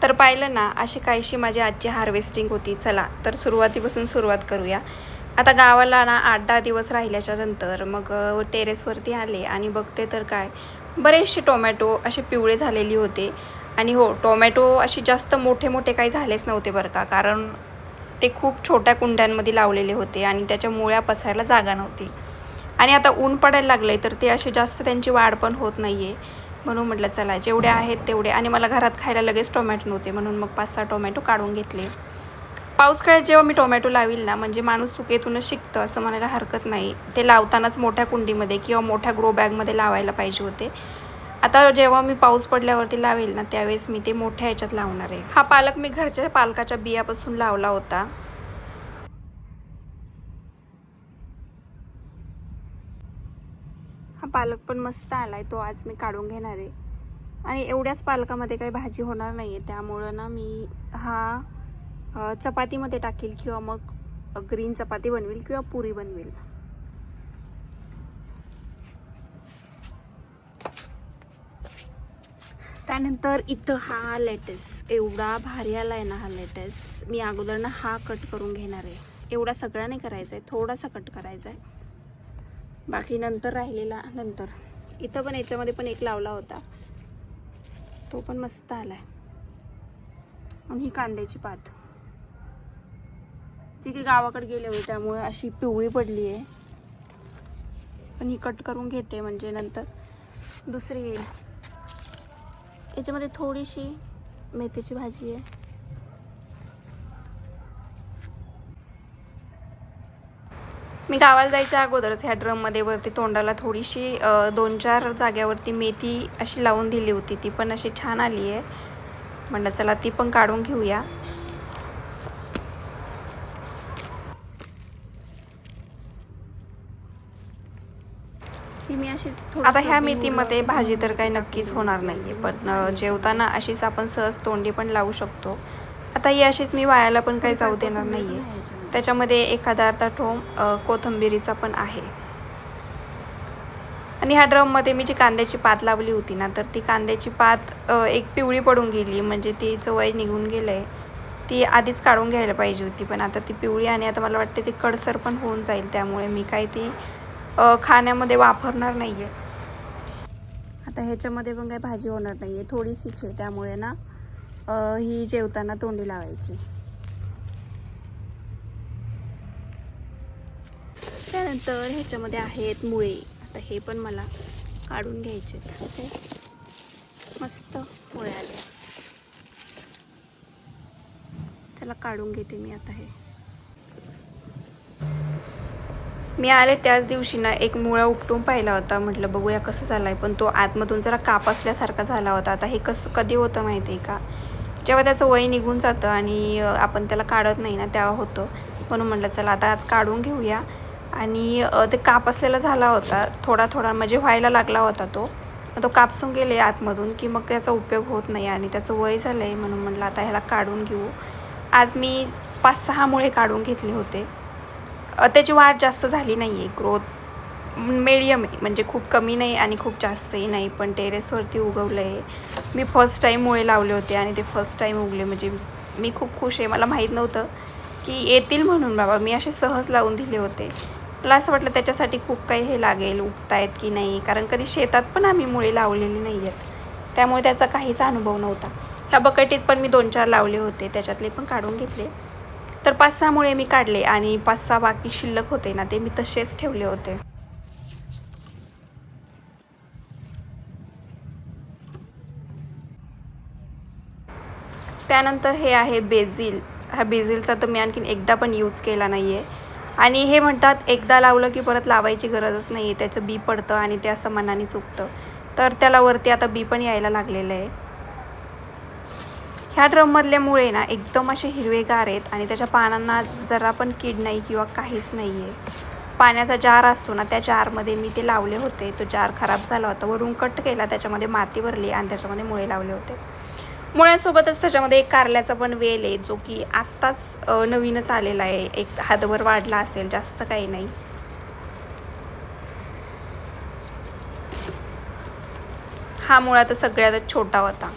तर पाहिलं ना, अशी काहीशी माझी आजची हार्वेस्टिंग होती. चला तर सुरुवातीपासून सुरुवात करूया. आता गावाला ना 8-10 दिवस राहिल्याच्या नंतर मग टेरेसवरती आले आणि बघते तर काय, बरेचसे टोमॅटो असे पिवळे झालेले होते. आणि हो, टोमॅटो असे जास्त मोठे मोठे काही झालेच नव्हते बरं का, कारण ते खूप छोट्या कुंड्यांमध्ये लावलेले होते आणि त्याच्या मुळ्या पसरायला जागा नव्हती. आणि आता ऊन पडायला लागलं आहे तर ते असे जास्त त्यांची वाढ पण होत नाही आहे. म्हणून म्हटलं चला जेवढे आहेत तेवढे, आणि मला घरात खायला लगेच टोमॅटो नव्हते म्हणून मग 5-6 टोमॅटो काढून घेतले. पावसाळ्यात जेव्हा मी टोमॅटो लावील ना, म्हणजे माणूस चुकीतूनच शिकतं असं म्हणायला हरकत नाही. ते लावतानाच मोठ्या कुंडीमध्ये किंवा मोठ्या ग्रो बॅगमध्ये लावायला पाहिजे होते. आता जेव्हा मी पाऊस पडल्यावरती लावेल ना, त्यावेळेस मी ते मोठ्या ह्याच्यात लावणार आहे. हा पालक मी घरच्या पालकाच्या बियापासून लावला होता. हा पालक पण मस्त आलाय, तो आज मी काढून घेणार आहे. आणि एवढ्याच पालकामध्ये काही भाजी होणार नाही आहे, त्यामुळं ना मी हा चपातीमध्ये टाकील किंवा मग ग्रीन चपाती बनवेल किंवा पुरी बनवेल. त्यानंतर इथं हा लेटेस एवढा भारी आला आहे ना, हा लेटेस मी अगोदर ना हा कट करून घेणार आहे. एवढा सगळा नाही करायचा आहे, थोडासा कट करायचा आहे, बाकी नंतर राहिलेला नंतर. इथं पण याच्यामध्ये पण एक लावला होता, तो पण मस्त आलाय. आणि ही कांद्याची पात जी की गावाकडे गेले होते त्यामुळे अशी पिवळी पडली आहे, पण ही कट करून घेते म्हणजे नंतर दुसरी येईल. याच्यामध्ये थोडीशी मेथीची भाजी आहे. मी गावाला जायच्या अगोदरच ह्या ड्रममध्ये वरती तोंडाला थोडीशी 2-4 जाग्यावरती मेथी अशी लावून दिली होती, ती पण अशी छान आली आहे. म्हणलं चला ती पण काढून घेऊया. आता ह्या मेथीमध्ये भाजी तर काही नक्कीच होणार नाही आहे, पण जेवताना अशीच आपण सहज तोंडी पण लावू शकतो. आता ही अशीच मी वायाला पण काही जाऊ देणार नाही आहे. त्याच्यामध्ये एखादा अर्धा ठोम कोथिंबिरीचा पण आहे. आणि ह्या ड्रममध्ये मी जी कांद्याची पात लावली होती ना, तर ती कांद्याची पात एक पिवळी पडून गेली, म्हणजे तिचं वय निघून गेलं आहे. ती आधीच काढून घ्यायला पाहिजे होती, पण आता ती पिवळी आणि आता मला वाटते ती कडसर पण होऊन जाईल, त्यामुळे मी काही ती खाण्यामध्ये वापरणार नाही आहे. आता ह्याच्यामध्ये पण काही भाजी होणार नाही आहे, थोडीशीच आहे, त्यामुळे ना ही जेवताना तोंडी लावायची. त्यानंतर ह्याच्यामध्ये आहेत मुळे, आता हे पण मला काढून घ्यायचे. मस्त मुळे आले, त्याला काढून घेते मी आता. हे मी आले त्याच दिवशी ना एक मुळा उपटून पाहिला होता, म्हटलं बघूया कसं झालं आहे, पण तो आतमधून जरा काप असल्यासारखा झाला होता. आता हे कसं कधी होतं माहिती आहे का, जेव्हा त्याचं वय निघून जातं आणि आपण त्याला काढत नाही ना, तेव्हा होतं. म्हणून म्हटलं चला आता आज काढून घेऊया. आणि ते काप असलेला झाला होता, थोडा थोडा म्हणजे व्हायला लागला होता तो कापसून गेले आतमधून की मग त्याचा उपयोग होत नाही, आणि त्याचं वय झालं आहे. म्हणून म्हटलं आता ह्याला काढून घेऊ. आज मी 5-6 मुळे काढून घेतले होते. त्याची वाढ जास्त झाली नाही आहे, ग्रोथ मिडियम आहे, म्हणजे खूप कमी नाही आणि खूप जास्तही नाही, पण टेरेसवरती उगवलं आहे. मी फर्स्ट टाईम मुळे लावले होते आणि ते फर्स्ट टाईम उगले, म्हणजे मी खूप खुश आहे. मला माहीत नव्हतं की येतील म्हणून बाबा, मी असे सहज लावून दिले होते. मला असं वाटलं त्याच्यासाठी खूप काही हे लागेल, उगतायत की नाही, कारण कधी शेतात पण आम्ही मुळे लावलेली नाही आहेत, त्यामुळे त्याचा काहीच अनुभव नव्हता. ह्या बकेटीत पण मी 2-4 लावले होते, त्याच्यातले पण काढून घेतले. तर 5-6 मुळे मी काढले आणि 5-6 बाकी शिल्लक होते ना, ते मी तसेच ठेवले होते. त्यानंतर हे आहे बेझिल. ह्या बेझिलचा तर मी आणखीन एकदा पण यूज केला नाही आहे, आणि हे म्हणतात एकदा लावलं की परत लावायची गरजच नाही आहे, त्याचं बी पडतं आणि ते असं मनाने चुकतं. तर त्याला वरती आता बी पण यायला लागलेलं आहे. ह्या ड्रममधले मुळे ना एकदम असे हिरवेगार आहेत आणि त्याच्या पानांना जरा पण कीड नाही किंवा काहीच नाही आहे. पाण्याचा जार असतो ना, त्या जारमध्ये मी ते लावले होते, तो जार खराब झाला होता, वरून कट केला, त्याच्यामध्ये माती भरली आणि त्याच्यामध्ये मुळे लावले होते. मुळ्यांसोबतच त्याच्यामध्ये एक कारल्याचा पण वेल आहे, जो की आत्ताच नवीनच आलेला आहे, एक हातभर वाढला असेल, जास्त काही नाही. हा मुळा तर सगळ्यातच छोटा होता.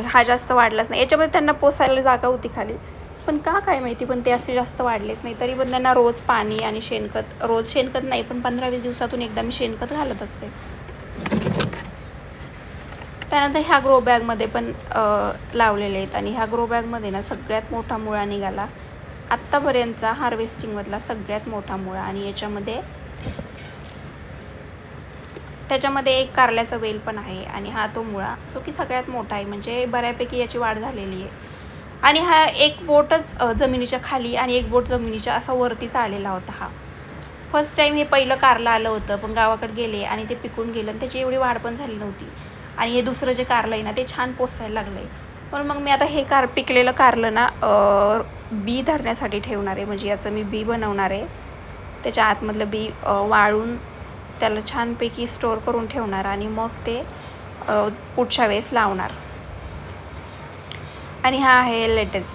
हा जास्त वाढलाच नाही. याच्यामध्ये त्यांना पोसायला जागा होती खाली, पण का काय माहिती, पण ते असे जास्त वाढलेच नाही. तरी पण त्यांना रोज पाणी आणि शेणखत, रोज शेणखत नाही पण 15-20 दिवसातून एकदा मी शेणखत घालत असते. त्यानंतर ह्या ग्रो बॅगमध्ये पण लावलेले आहेत आणि ह्या ग्रो बॅगमध्ये ना सगळ्यात मोठा मुळा निघाला आत्तापर्यंतचा हार्वेस्टिंगमधला सगळ्यात मोठा मुळा. आणि त्याच्यामध्ये एक कारल्याचा वेल पण आहे आणि हा तो मुळा जो की सगळ्यात मोठा आहे, म्हणजे बऱ्यापैकी याची वाढ झालेली आहे. आणि हा एक बोटच जमिनीच्या खाली आणि एक बोट जमिनीच्या असा वरतीच आलेला होता. हा फर्स्ट टाईम हे पहिलं कारलं आलं होतं, पण गावाकडे गेले आणि ते पिकून गेलं आणि त्याची एवढी वाढ पण झाली नव्हती. आणि हे दुसरं जे कारलं आहे ना ते छान पोसायला लागलं आहे. पण मग मी आता हे पिकलेलं कारलं ना बी धरण्यासाठी ठेवणार आहे, म्हणजे याचं मी बी बनवणार आहे. त्याच्या आतमधलं बी वाळून त्याला छानपैकी स्टोअर करून ठेवणार आणि मग ते पुढच्या वेळेस लावणार. आणि हा आहे लेटेस.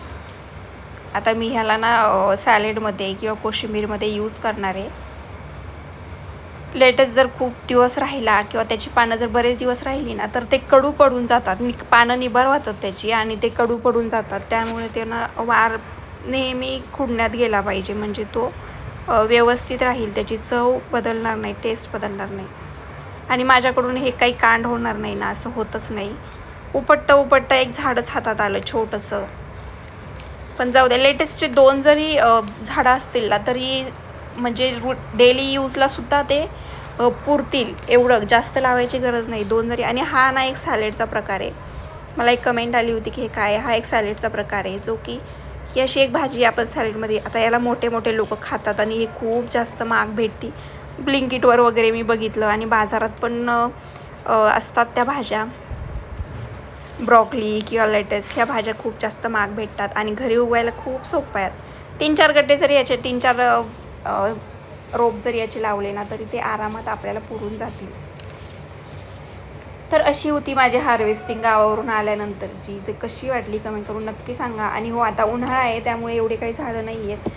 आता मी ह्याला ना सॅलेडमध्ये किंवा कोशिंबीरमध्ये यूज करणार आहे. लेटेस जर खूप दिवस राहिला किंवा त्याची पानं जर बरेच दिवस राहिली ना तर ते कडू पडून जातात, पानं निबर होतात त्याची आणि ते कडू पडून जातात. त्यामुळे त्यांना वार नेहमी खुडण्यात गेला पाहिजे, म्हणजे तो व्यवस्थित राहील, त्याची चव बदलणार नाही, टेस्ट बदलणार नाही. आणि माझ्याकडून हे काही कांड होणार नाही ना, असं होतच नाही. उपटता एक झाडच हातात आलं छोटंसं, पण जाऊ द्या. लेटेस्टचे 2 जरी झाडं असतील ना तरी म्हणजे डेली यूजला सुद्धा ते पुरतील, एवढं जास्त लावायची गरज नाही. 2 जरी. आणि हा ना एक सॅलेडचा प्रकार आहे. मला एक कमेंट आली होती की हे काय, हा एक सॅलेडचा प्रकार आहे, जो की ही अशी एक भाजी आपण सॅलेडमध्ये, आता याला मोठे मोठे लोक खातात आणि हे खूप जास्त महाग भेटते. ब्लिंकिटवर वगैरे मी बघितलं आणि बाजारात पण असतात त्या भाज्या. ब्रॉकली किंवा लेटेस ह्या भाज्या खूप जास्त महाग भेटतात आणि घरी उगवायला खूप सोपं आहेत. 3-4 गड्डे जरी याचे 3-4 रोप जरी याचे लावले ना तरी ते आरामात आपल्याला पुरून जातील. तर अशी होती माझी हार्वेस्टिंग गावावरून आल्यानंतरची. ते कशी वाटली कमेंट करून नक्की सांगा. आणि हो, आता उन्हाळा आहे त्यामुळे एवढे काही झाडं नाही आहेत,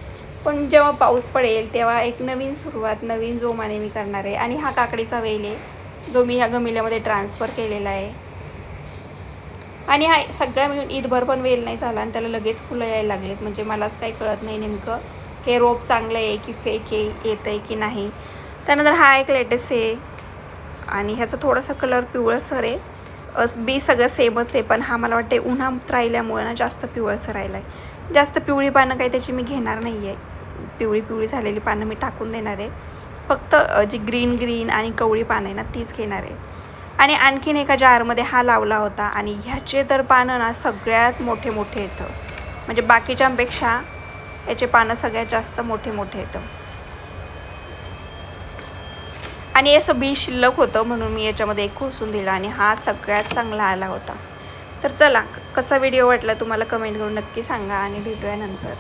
पण जेव्हा पाऊस पडेल तेव्हा एक नवीन सुरुवात नवीन जोमाने मी करणार आहे. आणि हा काकडीचा वेल आहे जो मी ह्या गमिल्यामध्ये ट्रान्सफर केलेला आहे. आणि हा सगळ्या मिळून ईदभर पण वेल नाही झाला आणि त्याला लगेच फुलं यायला लागलेत, म्हणजे मलाच काही कळत नाही नेमकं हे रोप चांगलं आहे की फेक आहे, येतं आहे की नाही. त्यानंतर हा एक लेटेस्ट आहे आणि ह्याचा थोडासा कलर पिवळसर आहे. बी सगळं सेमच आहे, पण हा मला वाटते उन्हात राहिल्यामुळे ना जास्त पिवळसर राहिला आहे. जास्त पिवळी पानं काही त्याची मी घेणार नाही आहे, पिवळी झालेली पानं मी टाकून देणार आहे. फक्त जी ग्रीन आणि कवळी पानं आहे ना तीच घेणार आहे. आणि आणखीन एका जारमध्ये हा लावला होता आणि ह्याचे तर पानं ना सगळ्यात मोठे येतं, म्हणजे बाकीच्यांपेक्षा याचे पानं सगळ्यात जास्त मोठे येतं. आणि असं बी शिल्लक होतं म्हणून मी याच्यामध्ये एक खोसून दिला आणि हा सगळ्यात चांगला आला होता. तर चला, कसा व्हिडिओ वाटला तुम्हाला कमेंट करून नक्की सांगा आणि भेटूया नंतर.